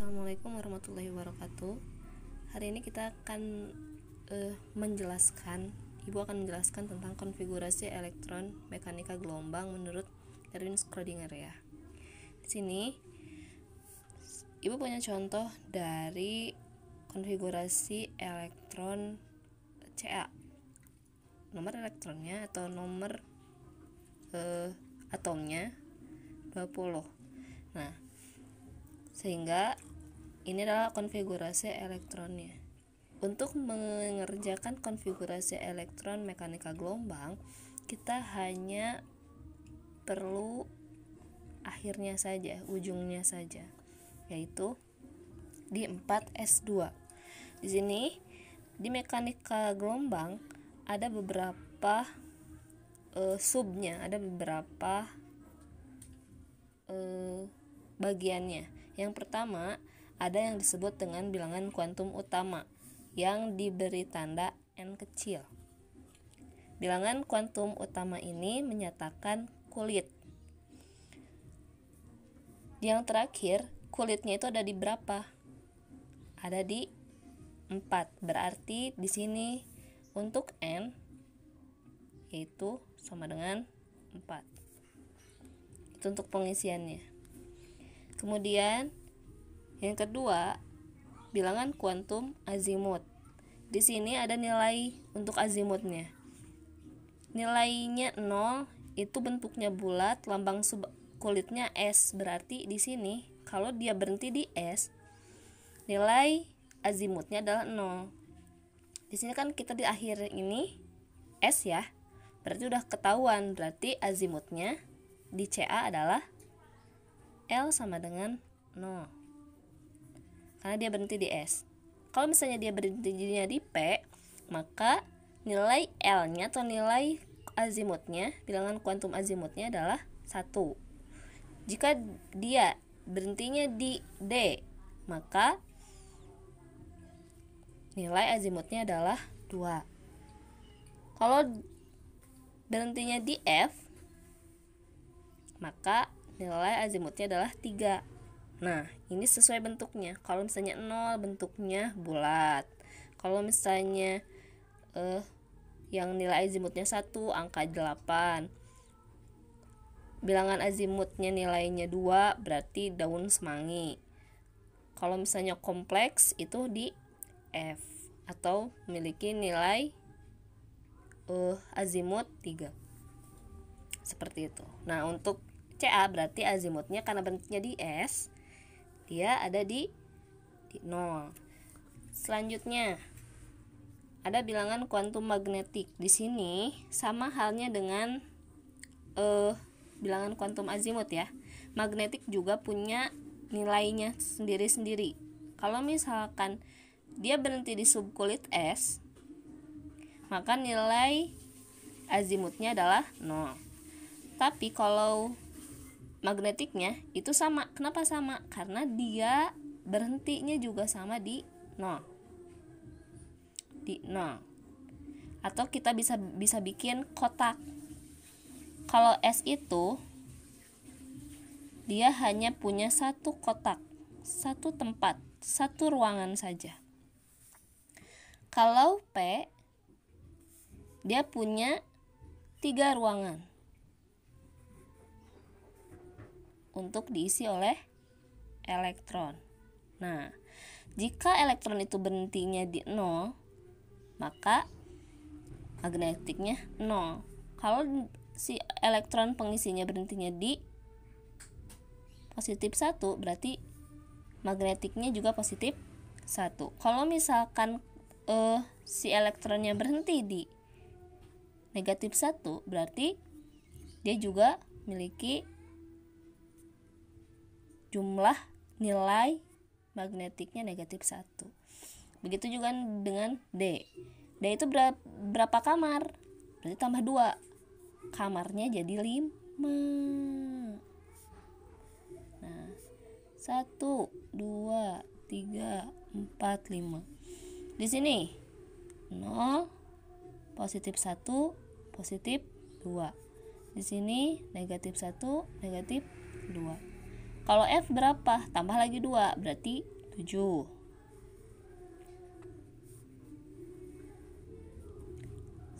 Assalamualaikum warahmatullahi wabarakatuh. Hari ini kita akan Ibu akan menjelaskan tentang konfigurasi elektron mekanika gelombang menurut Erwin Schrödinger ya. Di sini Ibu punya contoh dari konfigurasi elektron Ca. Nomor elektronnya atau nomor atomnya 20. Nah, sehingga ini adalah konfigurasi elektronnya. Untuk mengerjakan konfigurasi elektron mekanika gelombang, kita hanya perlu akhirnya saja, ujungnya saja, yaitu di 4s2. Di sini di mekanika gelombang ada beberapa subnya, ada beberapa bagiannya. Yang pertama, ada yang disebut dengan bilangan kuantum utama yang diberi tanda n kecil. Bilangan kuantum utama ini menyatakan kulit. Yang terakhir, kulitnya itu ada di berapa? Ada di 4. Berarti di sini untuk n yaitu sama dengan 4. Itu untuk pengisiannya. Kemudian yang kedua, bilangan kuantum azimut. Di sini ada nilai untuk azimutnya. Nilainya 0, itu bentuknya bulat, lambang kulitnya S. Berarti di sini kalau dia berhenti di S, nilai azimutnya adalah 0. Di sini kan kita di akhir ini S ya. Berarti udah ketahuan, berarti azimutnya di Ca adalah L sama dengan 0. Karena dia berhenti di S. Kalau misalnya dia berhentinya di P, maka nilai L-nya atau nilai azimutnya, bilangan kuantum azimutnya adalah 1. Jika dia berhentinya di D, maka nilai azimutnya adalah 2. Kalau berhentinya di F, maka nilai azimutnya adalah 3. Nah, ini sesuai bentuknya. Kalau misalnya 0 bentuknya bulat. Kalau misalnya yang nilai azimutnya 1, angka 8. Bilangan azimutnya nilainya 2, berarti daun semanggi. Kalau misalnya kompleks itu di F atau memiliki nilai azimut 3. Seperti itu. Nah, untuk Ca berarti azimutnya karena bentuknya di S, dia ada di 0. Selanjutnya ada bilangan kuantum magnetik. Di sini sama halnya dengan bilangan kuantum azimut ya. Magnetik juga punya nilainya sendiri-sendiri. Kalau misalkan dia berhenti di subkulit S, maka nilai azimutnya adalah 0. Tapi kalau magnetiknya itu sama. Kenapa sama? Karena dia berhentinya juga sama di 0. Di 0. Atau kita bisa bikin kotak. Kalau S itu dia hanya punya satu kotak, satu tempat, satu ruangan saja. Kalau P dia punya 3 ruangan untuk diisi oleh elektron. Nah, jika elektron itu berhentinya di 0, maka magnetiknya 0. Kalau si elektron pengisinya berhentinya di positif 1, berarti magnetiknya juga positif 1. Kalau misalkan si elektronnya berhenti di negatif 1, berarti dia juga memiliki jumlah nilai magnetiknya negatif 1. Begitu juga dengan D. D itu berapa kamar? Berarti tambah 2. Kamarnya jadi 5. Nah, 1, 2, 3, 4, 5. Di sini 0, positif 1, positif 2. Di sini negatif 1, negatif 2. Kalau F berapa? Tambah lagi 2, berarti 7.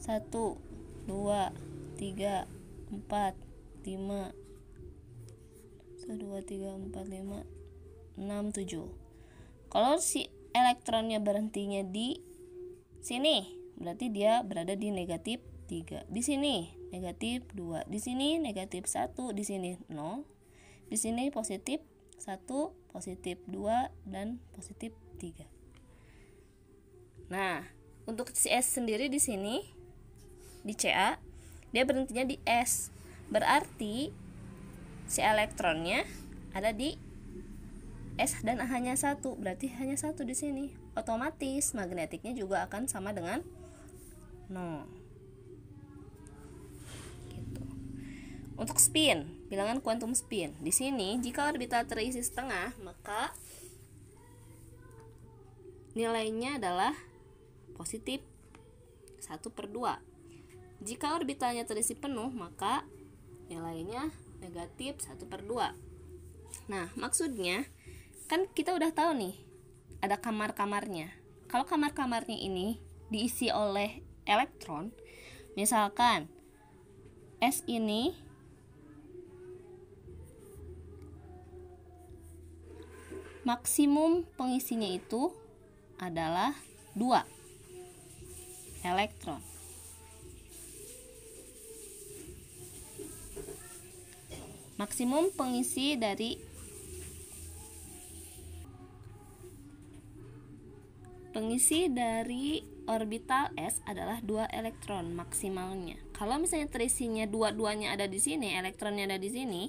Satu, 2, 3, 4, 5, 1, 2, 3, 4, 5, 6, 7. Kalau si elektronnya berhentinya di sini, berarti dia berada di negatif 3. Di sini negatif 2, di sini negatif 1, di sini 0, di sini positif 1, positif 2, dan positif 3. Nah, untuk si S sendiri di sini, di Ca, dia berhentinya di S. Berarti si elektronnya ada di S dan hanya 1, berarti hanya 1 di sini. Otomatis magnetiknya juga akan sama dengan 0. Gitu. Untuk spin, bilangan kuantum spin. Di sini jika orbital terisi setengah, maka nilainya adalah positif 1/2. Jika orbitalnya terisi penuh, maka nilainya negatif 1/2. Nah, maksudnya kan kita udah tahu nih ada kamar-kamarnya. Kalau kamar-kamarnya ini diisi oleh elektron, misalkan S ini maksimum pengisinya itu adalah 2 elektron. Maksimum pengisi dari orbital S adalah 2 elektron maksimalnya. Kalau misalnya terisinya dua-duanya ada di sini, elektronnya ada di sini,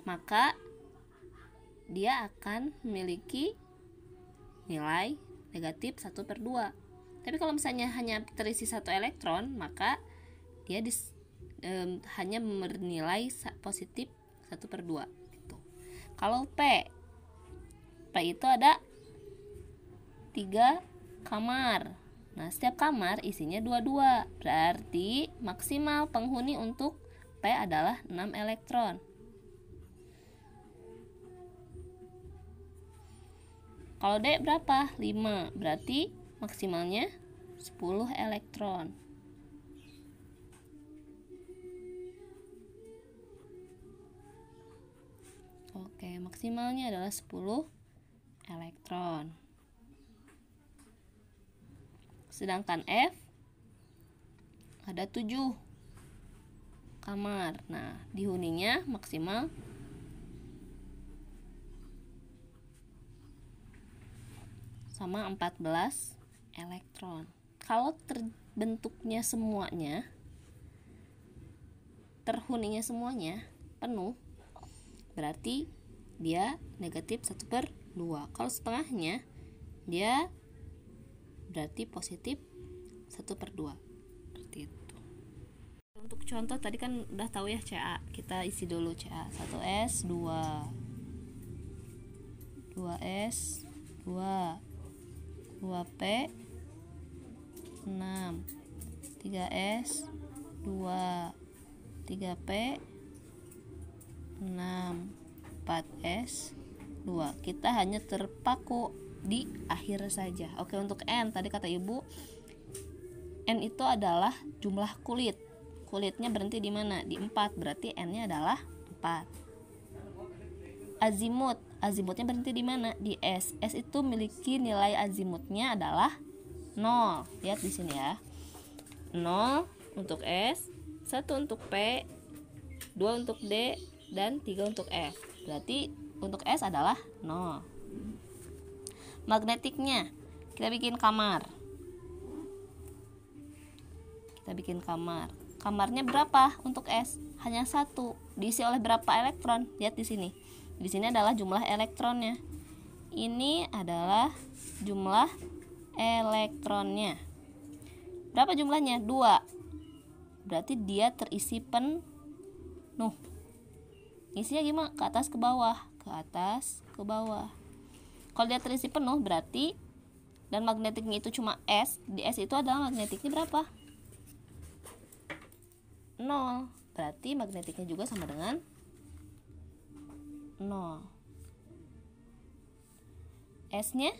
maka dia akan memiliki nilai negatif 1/2. Tapi kalau misalnya hanya terisi 1 elektron, maka dia hanya bernilai positif 1/2 gitu. Kalau P itu ada 3 kamar. Nah, setiap kamar isinya 2-2. Berarti maksimal penghuni untuk P adalah 6 elektron. Kalau D berapa? 5. Berarti maksimalnya 10 elektron. Oke, maksimalnya adalah 10 elektron. Sedangkan F ada 7 kamar. Nah, dihuninya maksimal sama 14 elektron. Kalau terbentuknya semuanya, terhuninya semuanya penuh, berarti dia negatif 1/2. Kalau setengahnya, dia berarti positif 1/2. Seperti itu. Untuk contoh tadi kan udah tahu ya Ca. Kita isi dulu Ca. 1S 2, 2S 2, 2P 6, 3S 2, 3P 6, 4S 2. Kita hanya terpaku di akhir saja. Oke, untuk N tadi kata Ibu, N itu adalah jumlah kulit. Kulitnya berhenti di mana? Di 4. Berarti N-nya adalah 4. Azimut. Azimutnya berhenti di mana? Di S. S itu memiliki nilai azimutnya adalah 0. Lihat di sini ya. 0 untuk S, 1 untuk P, 2 untuk D, dan 3 untuk F. Berarti untuk S adalah 0. Magnetiknya, kita bikin kamar. Kamarnya berapa untuk S? Hanya 1. Diisi oleh berapa elektron? Lihat di sini. Di sini adalah jumlah elektronnya. Ini adalah jumlah elektronnya. Berapa jumlahnya? 2. Berarti dia terisi penuh. Isinya gimana? Ke atas ke bawah, ke atas ke bawah. Kalau dia terisi penuh berarti, dan magnetiknya itu cuma S, di S itu adalah magnetiknya berapa? 0. Berarti magnetiknya juga sama dengan 0. S-nya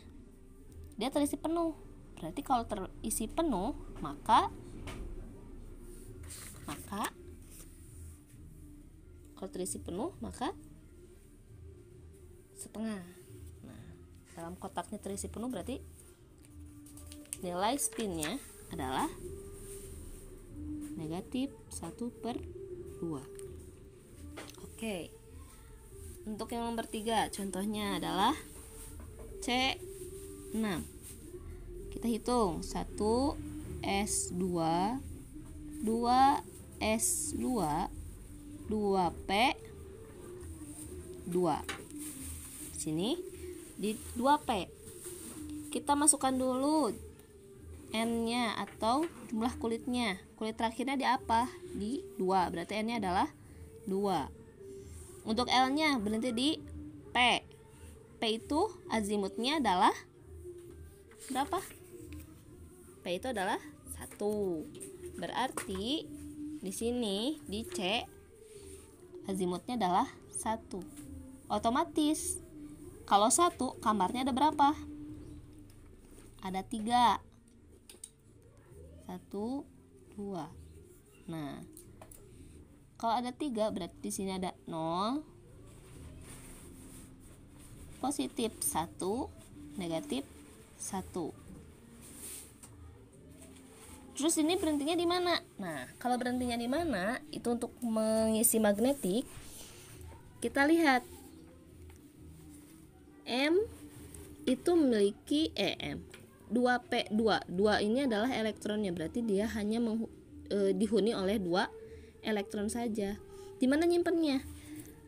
dia terisi penuh. Berarti kalau terisi penuh, maka kalau terisi penuh maka setengah. Nah, dalam kotaknya terisi penuh berarti nilai spinnya adalah negatif 1/2. Oke. Untuk yang nomor 3, contohnya adalah C6. Kita hitung 1S2, 2S2, 2P2. Sini di 2P. Kita masukkan dulu N-nya atau jumlah kulitnya. Kulit terakhirnya di apa? Di 2. Berarti N-nya adalah 2. Untuk L-nya berhenti di P. P itu azimutnya adalah berapa? P itu adalah 1. Berarti di sini di C azimutnya adalah 1. Otomatis kalau 1 kamarnya ada berapa? Ada 3. 1, 2. Nah, kalau ada 3 berarti di sini ada 0, positif 1, negatif 1. Terus ini berhentinya di mana? Nah, kalau berhentinya di mana, itu untuk mengisi magnetik. Kita lihat M itu memiliki EM 2P2. 2 ini adalah elektronnya, berarti dia hanya dihuni oleh 2 elektron saja. Di mana nyimpennya?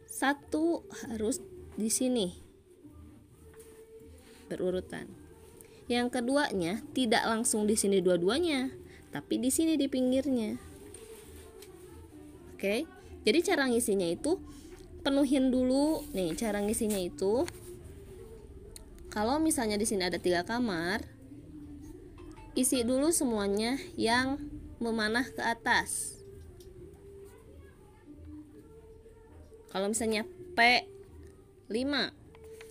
1 harus di sini berurutan. Yang keduanya tidak langsung di sini dua-duanya, tapi di sini di pinggirnya. Oke. Jadi cara ngisinya itu penuhin dulu. Nih, cara ngisinya itu kalau misalnya di sini ada 3 kamar, isi dulu semuanya yang memanah ke atas. Kalau misalnya P5,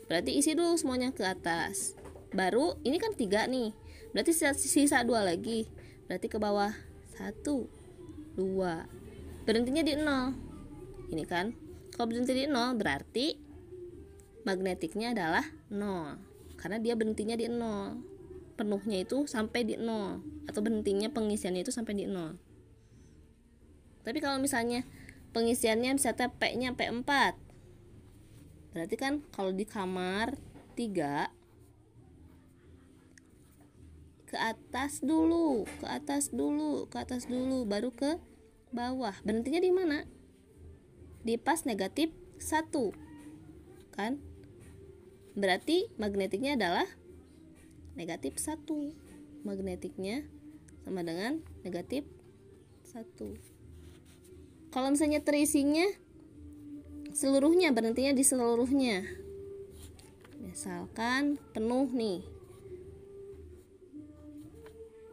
berarti isi dulu semuanya ke atas. Baru ini kan 3 nih, berarti sisa 2 lagi. Berarti ke bawah 1, 2. Berhentinya di 0. Ini kan, kalau berhenti di 0 berarti magnetiknya adalah 0. Karena dia berhentinya di 0. Penuhnya itu sampai di 0, atau berhentinya pengisiannya itu sampai di 0. Tapi kalau misalnya pengisiannya misalnya P-nya P4, berarti kan kalau di kamar 3 ke atas dulu, baru ke bawah. Berhentinya di mana? Di pas negatif 1. Kan? Berarti magnetiknya adalah negatif 1. Magnetiknya sama dengan negatif 1. Kalau misalnya terisinya seluruhnya, berhentinya di seluruhnya. Misalkan penuh nih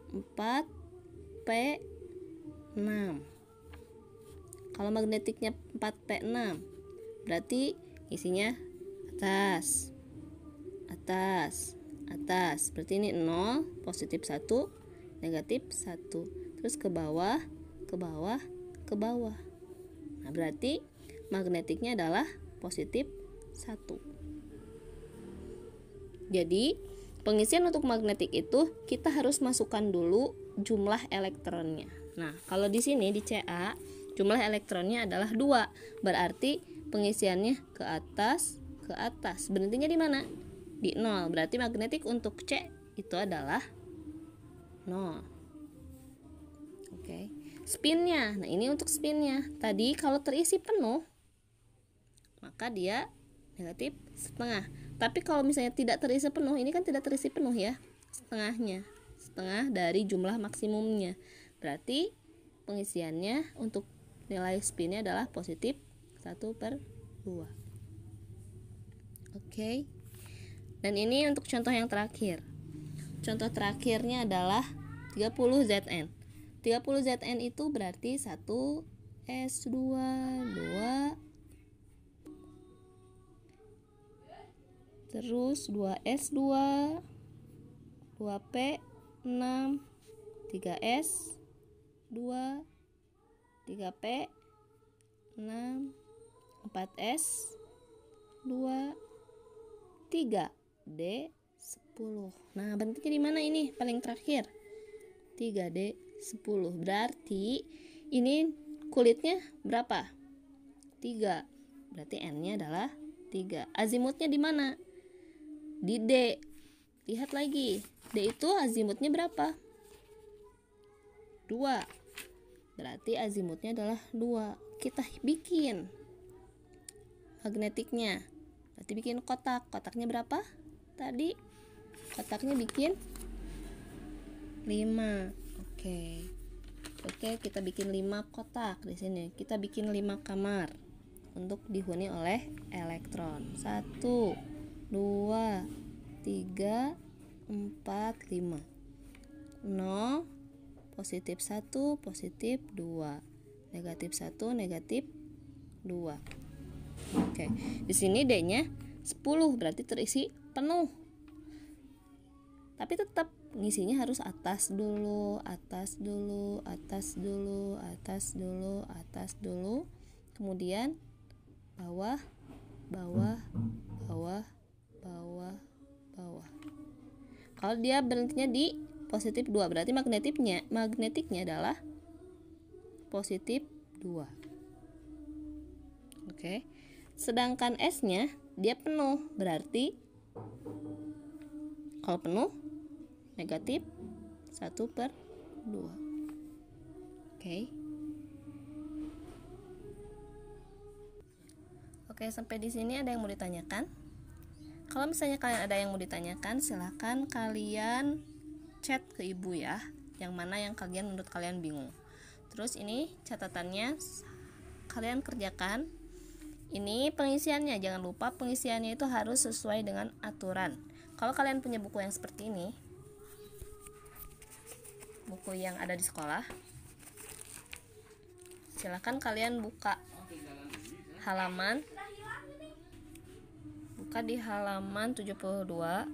4P6. Kalau magnetiknya 4P6, berarti isinya atas. Berarti ini 0, positif 1, negatif 1. Terus ke bawah. Nah, berarti magnetiknya adalah positif 1. Jadi pengisian untuk magnetik itu kita harus masukkan dulu jumlah elektronnya. Nah, kalau di sini di CA jumlah elektronnya adalah 2. Berarti pengisiannya ke atas. Berhentinya di mana? Di 0. Berarti magnetik untuk C itu adalah 0. Oke. Spinnya. Nah, ini untuk spinnya. Tadi kalau terisi penuh, maka dia negatif setengah. Tapi kalau misalnya tidak terisi penuh, ini kan tidak terisi penuh ya, setengahnya, setengah dari jumlah maksimumnya. Berarti pengisiannya untuk nilai spinnya adalah positif 1/2. Oke. Dan ini untuk contoh yang terakhir. Contoh terakhirnya adalah 30 Zn. 30 Zn itu berarti 1S2, 2 terus 2S 2, 2P 6, 3S 2, 3P 6, 4S 2, 3D 10. Nah, bentuknya di mana ini? Paling terakhir. 3D 10. Berarti ini kulitnya berapa? 3. Berarti N-nya adalah 3. Azimutnya di mana? Di D. Lihat lagi. D itu azimutnya berapa? 2. Berarti azimutnya adalah 2. Kita bikin magnetiknya. Berarti bikin kotak. Kotaknya berapa? Tadi kotaknya bikin 5. Oke, kita bikin 5 kotak di sini. Kita bikin 5 kamar untuk dihuni oleh elektron. 1, 2, 3, 4, 5. 0, positif 1, positif 2. Negatif 1, negatif 2. Oke, di sini D-nya 10, berarti terisi penuh. Tapi tetap ngisinya harus atas dulu, atas dulu, atas dulu, atas dulu, atas dulu. Kemudian bawah, bawah, bawah, bawah, bawah. Kalau dia berhentinya di positif 2, berarti magnetiknya adalah positif 2. Oke. Sedangkan S-nya dia penuh, berarti kalau penuh negatif 1/2. Oke, sampai di sini ada yang mau ditanyakan? Kalau misalnya kalian ada yang mau ditanyakan, silahkan kalian chat ke ibu ya, yang mana yang menurut kalian bingung. Terus ini catatannya kalian kerjakan. Ini pengisiannya, jangan lupa pengisiannya itu harus sesuai dengan aturan. Kalau kalian punya buku yang seperti ini, buku yang ada di sekolah, silakan kalian buka di halaman 72.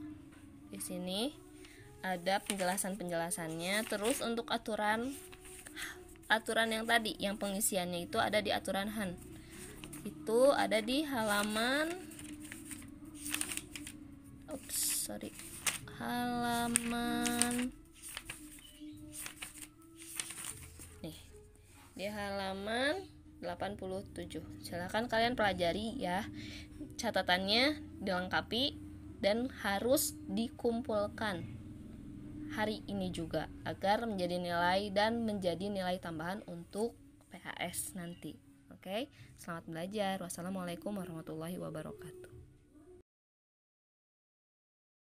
Di sini ada penjelasannya. Terus untuk aturan yang tadi, yang pengisiannya itu ada di aturan Han. Itu ada di halaman di halaman 87. Silakan kalian pelajari ya. Catatannya dilengkapi dan harus dikumpulkan hari ini juga agar menjadi nilai dan menjadi nilai tambahan untuk PAS nanti. Oke, selamat belajar. Wassalamualaikum warahmatullahi wabarakatuh.